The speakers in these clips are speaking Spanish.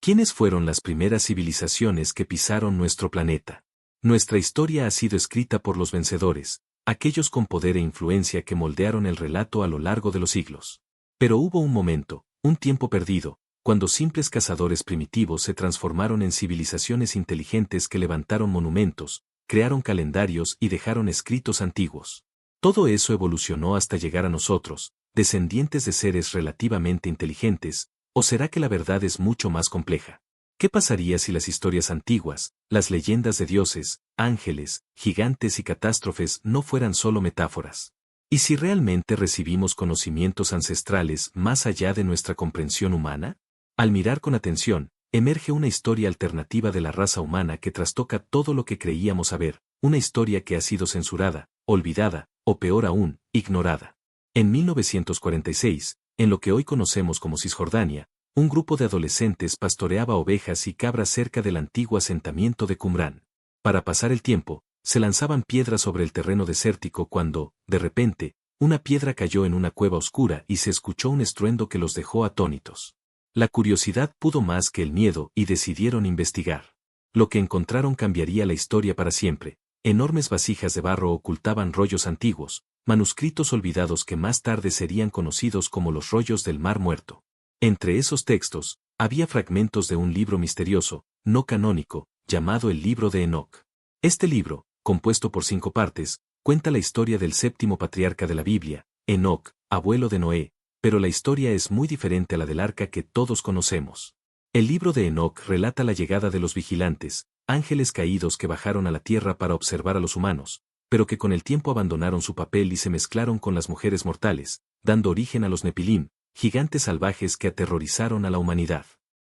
¿Quiénes fueron las primeras civilizaciones que pisaron nuestro planeta? Nuestra historia ha sido escrita por los vencedores, aquellos con poder e influencia que moldearon el relato a lo largo de los siglos. Pero hubo un momento, un tiempo perdido, cuando simples cazadores primitivos se transformaron en civilizaciones inteligentes que levantaron monumentos, crearon calendarios y dejaron escritos antiguos. Todo eso evolucionó hasta llegar a nosotros, descendientes de seres relativamente inteligentes, ¿o será que la verdad es mucho más compleja? ¿Qué pasaría si las historias antiguas, las leyendas de dioses, ángeles, gigantes y catástrofes no fueran solo metáforas? ¿Y si realmente recibimos conocimientos ancestrales más allá de nuestra comprensión humana? Al mirar con atención, emerge una historia alternativa de la raza humana que trastoca todo lo que creíamos saber, una historia que ha sido censurada, olvidada, o peor aún, ignorada. En 1946, en lo que hoy conocemos como Cisjordania, un grupo de adolescentes pastoreaba ovejas y cabras cerca del antiguo asentamiento de Qumrán. Para pasar el tiempo, se lanzaban piedras sobre el terreno desértico cuando, de repente, una piedra cayó en una cueva oscura y se escuchó un estruendo que los dejó atónitos. La curiosidad pudo más que el miedo y decidieron investigar. Lo que encontraron cambiaría la historia para siempre. Enormes vasijas de barro ocultaban rollos antiguos, manuscritos olvidados que más tarde serían conocidos como los rollos del Mar Muerto. Entre esos textos, había fragmentos de un libro misterioso, no canónico, llamado el Libro de Enoc. Este libro, compuesto por 5 partes, cuenta la historia del séptimo patriarca de la Biblia, Enoc, abuelo de Noé, pero la historia es muy diferente a la del arca que todos conocemos. El libro de Enoc relata la llegada de los vigilantes, ángeles caídos que bajaron a la tierra para observar a los humanos, pero que con el tiempo abandonaron su papel y se mezclaron con las mujeres mortales, dando origen a los Nepilim, gigantes salvajes que aterrorizaron a la humanidad.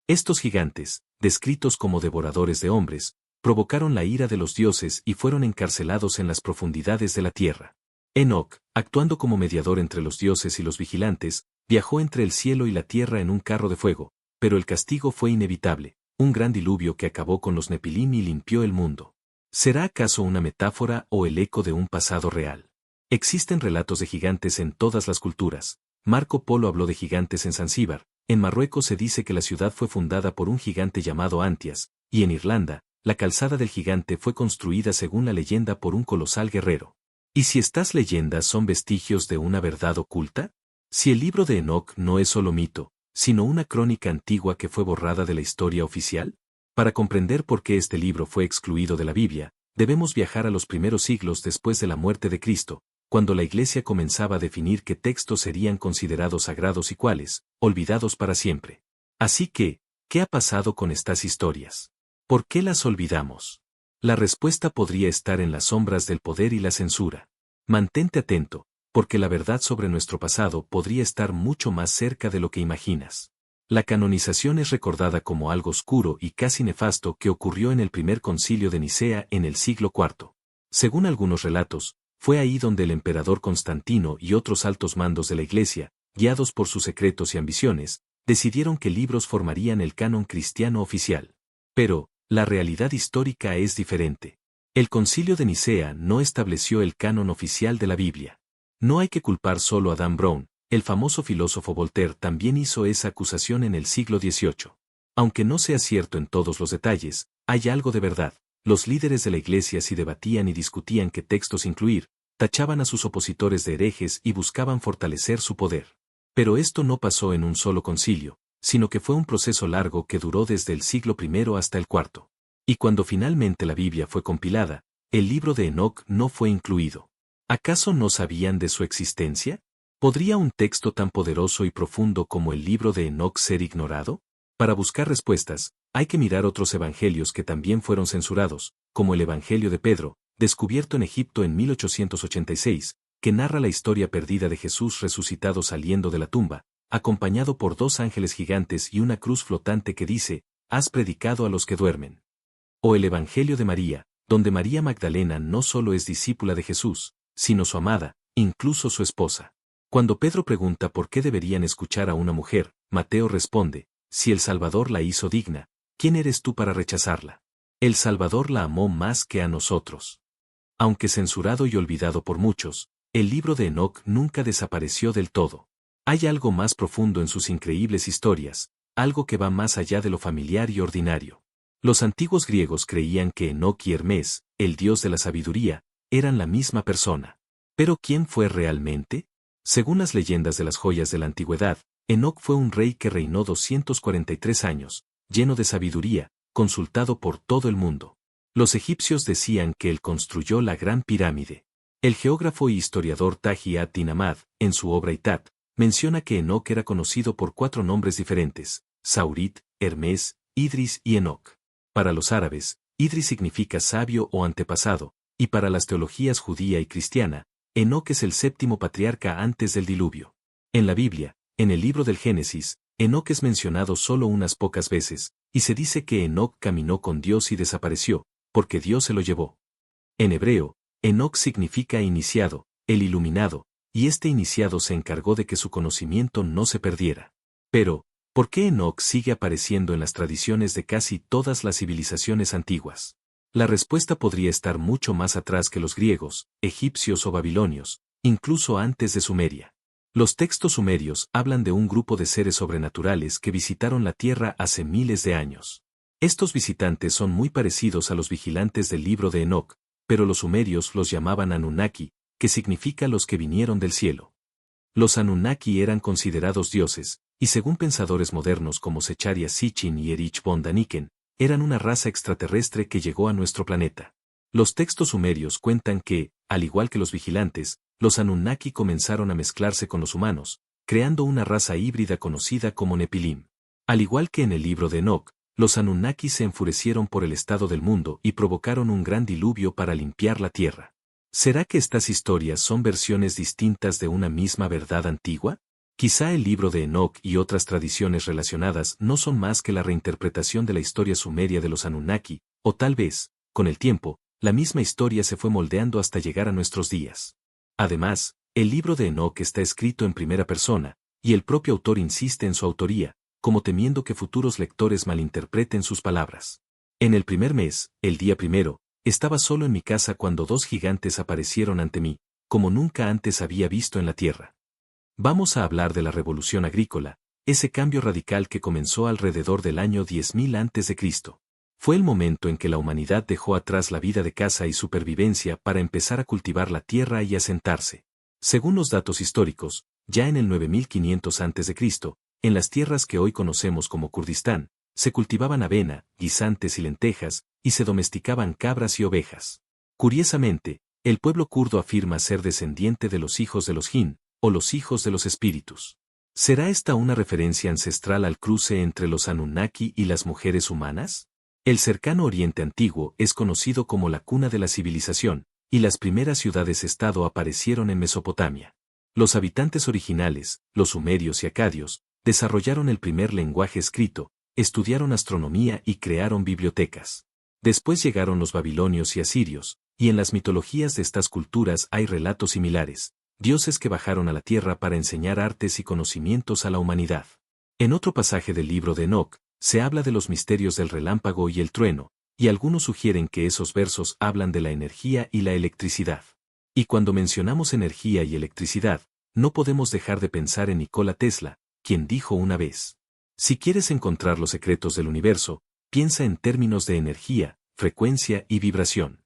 Estos gigantes, descritos como devoradores de hombres, provocaron la ira de los dioses y fueron encarcelados en las profundidades de la tierra. Enoc, actuando como mediador entre los dioses y los vigilantes, viajó entre el cielo y la tierra en un carro de fuego, pero el castigo fue inevitable, un gran diluvio que acabó con los Nepilim y limpió el mundo. ¿Será acaso una metáfora o el eco de un pasado real? Existen relatos de gigantes en todas las culturas. Marco Polo habló de gigantes en Zanzíbar, en Marruecos se dice que la ciudad fue fundada por un gigante llamado Antias, y en Irlanda, la calzada del gigante fue construida según la leyenda por un colosal guerrero. ¿Y si estas leyendas son vestigios de una verdad oculta? Si el libro de Enoc no es solo mito, sino una crónica antigua que fue borrada de la historia oficial? Para comprender por qué este libro fue excluido de la Biblia, debemos viajar a los primeros siglos después de la muerte de Cristo, cuando la Iglesia comenzaba a definir qué textos serían considerados sagrados y cuáles, olvidados para siempre. Así que, ¿qué ha pasado con estas historias? ¿Por qué las olvidamos? La respuesta podría estar en las sombras del poder y la censura. Mantente atento, porque la verdad sobre nuestro pasado podría estar mucho más cerca de lo que imaginas. La canonización es recordada como algo oscuro y casi nefasto que ocurrió en el primer concilio de Nicea en el siglo IV. Según algunos relatos, fue ahí donde el emperador Constantino y otros altos mandos de la Iglesia, guiados por sus secretos y ambiciones, decidieron que libros formarían el canon cristiano oficial. Pero, la realidad histórica es diferente. El Concilio de Nicea no estableció el canon oficial de la Biblia. No hay que culpar solo a Dan Brown, el famoso filósofo Voltaire también hizo esa acusación en el siglo XVIII. Aunque no sea cierto en todos los detalles, hay algo de verdad. Los líderes de la Iglesia si debatían y discutían qué textos incluir, tachaban a sus opositores de herejes y buscaban fortalecer su poder. Pero esto no pasó en un solo concilio, sino que fue un proceso largo que duró desde el siglo I hasta el IV. Y cuando finalmente la Biblia fue compilada, el libro de Enoc no fue incluido. ¿Acaso no sabían de su existencia? ¿Podría un texto tan poderoso y profundo como el libro de Enoc ser ignorado? Para buscar respuestas, hay que mirar otros evangelios que también fueron censurados, como el Evangelio de Pedro, descubierto en Egipto en 1886, que narra la historia perdida de Jesús resucitado saliendo de la tumba, acompañado por 2 ángeles gigantes y una cruz flotante que dice, «Has predicado a los que duermen». O el Evangelio de María, donde María Magdalena no solo es discípula de Jesús, sino su amada, incluso su esposa. Cuando Pedro pregunta por qué deberían escuchar a una mujer, Mateo responde, «Si el Salvador la hizo digna, ¿quién eres tú para rechazarla? El Salvador la amó más que a nosotros». Aunque censurado y olvidado por muchos, el libro de Enoc nunca desapareció del todo. Hay algo más profundo en sus increíbles historias, algo que va más allá de lo familiar y ordinario. Los antiguos griegos creían que Enoc y Hermes, el dios de la sabiduría, eran la misma persona. ¿Pero quién fue realmente? Según las leyendas de las joyas de la antigüedad, Enoc fue un rey que reinó 243 años, lleno de sabiduría, consultado por todo el mundo. Los egipcios decían que él construyó la Gran Pirámide. El geógrafo y historiador Taji ad-Din Ahmad, en su obra Itat, menciona que Enoc era conocido por 4 nombres diferentes: Saurit, Hermes, Idris y Enoc. Para los árabes, Idris significa sabio o antepasado, y para las teologías judía y cristiana, Enoc es el 7º patriarca antes del diluvio. En la Biblia, en el libro del Génesis, Enoc es mencionado solo unas pocas veces, y se dice que Enoc caminó con Dios y desapareció, porque Dios se lo llevó. En hebreo, Enoc significa iniciado, el iluminado, y este iniciado se encargó de que su conocimiento no se perdiera. Pero, ¿por qué Enoc sigue apareciendo en las tradiciones de casi todas las civilizaciones antiguas? La respuesta podría estar mucho más atrás que los griegos, egipcios o babilonios, incluso antes de Sumeria. Los textos sumerios hablan de un grupo de seres sobrenaturales que visitaron la Tierra hace miles de años. Estos visitantes son muy parecidos a los vigilantes del libro de Enoc, pero los sumerios los llamaban Anunnaki, que significa los que vinieron del cielo. Los Anunnaki eran considerados dioses, y según pensadores modernos como Zecharia Sitchin y Erich von Daniken, eran una raza extraterrestre que llegó a nuestro planeta. Los textos sumerios cuentan que, al igual que los vigilantes, los Anunnaki comenzaron a mezclarse con los humanos, creando una raza híbrida conocida como Nepilim. Al igual que en el libro de Enoc, los Anunnaki se enfurecieron por el estado del mundo y provocaron un gran diluvio para limpiar la tierra. ¿Será que estas historias son versiones distintas de una misma verdad antigua? Quizá el libro de Enoc y otras tradiciones relacionadas no son más que la reinterpretación de la historia sumeria de los Anunnaki, o tal vez, con el tiempo, la misma historia se fue moldeando hasta llegar a nuestros días. Además, el libro de Enoc está escrito en primera persona, y el propio autor insiste en su autoría, como temiendo que futuros lectores malinterpreten sus palabras. En el primer mes, el día primero, estaba solo en mi casa cuando 2 gigantes aparecieron ante mí, como nunca antes había visto en la tierra. Vamos a hablar de la revolución agrícola, ese cambio radical que comenzó alrededor del año 10.000 a.C. Fue el momento en que la humanidad dejó atrás la vida de caza y supervivencia para empezar a cultivar la tierra y asentarse. Según los datos históricos, ya en el 9500 a.C., en las tierras que hoy conocemos como Kurdistán, se cultivaban avena, guisantes y lentejas, y se domesticaban cabras y ovejas. Curiosamente, el pueblo kurdo afirma ser descendiente de los hijos de los jinn, o los hijos de los espíritus. ¿Será esta una referencia ancestral al cruce entre los Anunnaki y las mujeres humanas? El cercano Oriente Antiguo es conocido como la cuna de la civilización, y las primeras ciudades-estado aparecieron en Mesopotamia. Los habitantes originales, los sumerios y acadios, desarrollaron el primer lenguaje escrito, estudiaron astronomía y crearon bibliotecas. Después llegaron los babilonios y asirios, y en las mitologías de estas culturas hay relatos similares, dioses que bajaron a la tierra para enseñar artes y conocimientos a la humanidad. En otro pasaje del libro de Enoc, se habla de los misterios del relámpago y el trueno, y algunos sugieren que esos versos hablan de la energía y la electricidad. Y cuando mencionamos energía y electricidad, no podemos dejar de pensar en Nikola Tesla, quien dijo una vez: si quieres encontrar los secretos del universo, piensa en términos de energía, frecuencia y vibración.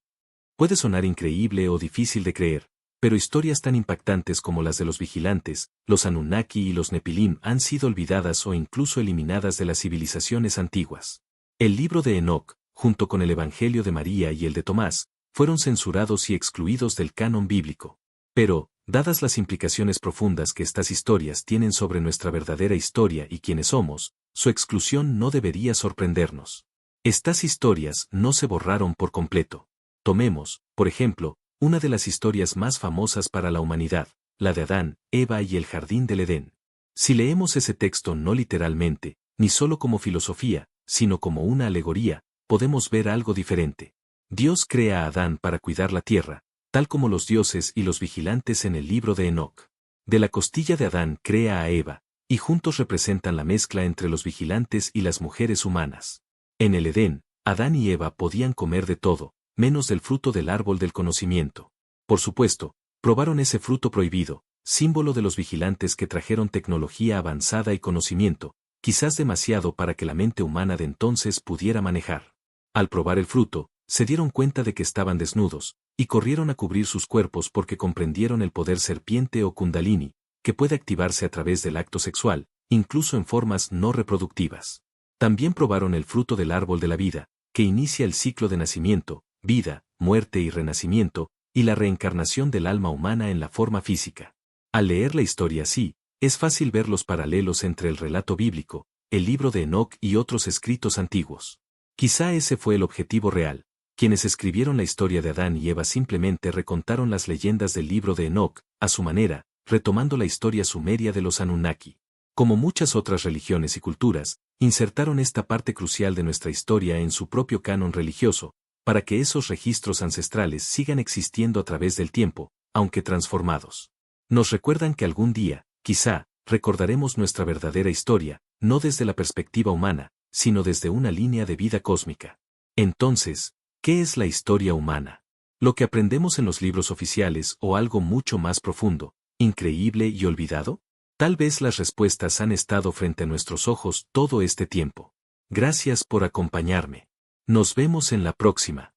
Puede sonar increíble o difícil de creer, pero historias tan impactantes como las de los vigilantes, los Anunnaki y los Nepilim han sido olvidadas o incluso eliminadas de las civilizaciones antiguas. El libro de Enoc, junto con el Evangelio de María y el de Tomás, fueron censurados y excluidos del canon bíblico. Pero, dadas las implicaciones profundas que estas historias tienen sobre nuestra verdadera historia y quiénes somos, su exclusión no debería sorprendernos. Estas historias no se borraron por completo. Tomemos, por ejemplo, una de las historias más famosas para la humanidad, la de Adán, Eva y el Jardín del Edén. Si leemos ese texto no literalmente, ni solo como filosofía, sino como una alegoría, podemos ver algo diferente. Dios crea a Adán para cuidar la tierra, tal como los dioses y los vigilantes en el libro de Enoc. De la costilla de Adán crea a Eva, y juntos representan la mezcla entre los vigilantes y las mujeres humanas. En el Edén, Adán y Eva podían comer de todo, menos del fruto del árbol del conocimiento. Por supuesto, probaron ese fruto prohibido, símbolo de los vigilantes que trajeron tecnología avanzada y conocimiento, quizás demasiado para que la mente humana de entonces pudiera manejar. Al probar el fruto, se dieron cuenta de que estaban desnudos, y corrieron a cubrir sus cuerpos porque comprendieron el poder serpiente o kundalini, que puede activarse a través del acto sexual, incluso en formas no reproductivas. También probaron el fruto del árbol de la vida, que inicia el ciclo de nacimiento, vida, muerte y renacimiento, y la reencarnación del alma humana en la forma física. Al leer la historia así, es fácil ver los paralelos entre el relato bíblico, el libro de Enoc y otros escritos antiguos. Quizá ese fue el objetivo real. Quienes escribieron la historia de Adán y Eva simplemente recontaron las leyendas del libro de Enoc, a su manera, retomando la historia sumeria de los Anunnaki. Como muchas otras religiones y culturas, insertaron esta parte crucial de nuestra historia en su propio canon religioso, para que esos registros ancestrales sigan existiendo a través del tiempo, aunque transformados. Nos recuerdan que algún día, quizá, recordaremos nuestra verdadera historia, no desde la perspectiva humana, sino desde una línea de vida cósmica. Entonces, ¿qué es la historia humana? ¿Lo que aprendemos en los libros oficiales o algo mucho más profundo, increíble y olvidado? Tal vez las respuestas han estado frente a nuestros ojos todo este tiempo. Gracias por acompañarme. Nos vemos en la próxima.